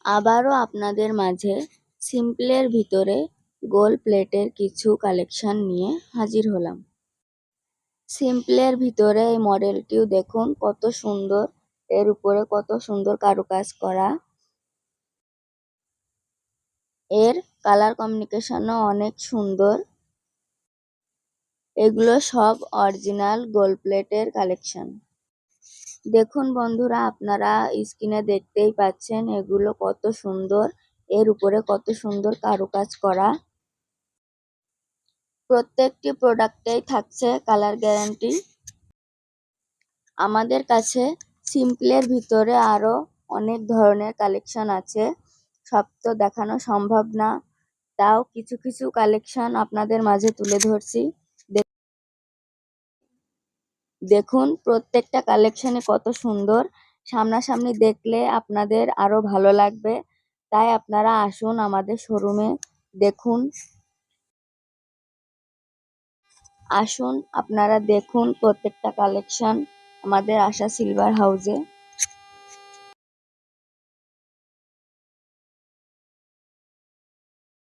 আবারও আপনাদের মাঝে সিম্পলের ভিতরে গোল্ড প্লেটের কিছু কালেকশন নিয়ে হাজির হলাম। সিম্পলের ভিতরে এই মডেলটিও দেখুন কত সুন্দর, এর উপরে কত সুন্দর কারুকাজ করা। এর কালার কম্বিনেশনও অনেক সুন্দর। এগুলো সব অরিজিনাল গোল্ড প্লেটের কালেকশন। দেখুন বন্ধুরা, আপনারা স্ক্রিনে দেখতেই পাচ্ছেন এগুলো কত সুন্দর, এর উপরে কত সুন্দর কারুকাজ করা। প্রত্যেকটি প্রোডাক্টেই থাকছে কালার গ্যারান্টি। আমাদের কাছে সিম্পলের ভিতরে আরো অনেক ধরনের কালেকশন আছে, সব তো দেখানো সম্ভব না, তাও কিছু কিছু কালেকশন আপনাদের মাঝে তুলে ধরছি। দেখুন প্রত্যেকটা কালেকশনে কত সুন্দর, সামনাসামনি দেখলে আপনাদের আরো ভালো লাগবে। তাই আপনারা আসুন আমাদের শোরুমে, দেখুন, আসুন আপনারা দেখুন প্রত্যেকটা কালেকশন আমাদের আশা সিলভার হাউসে।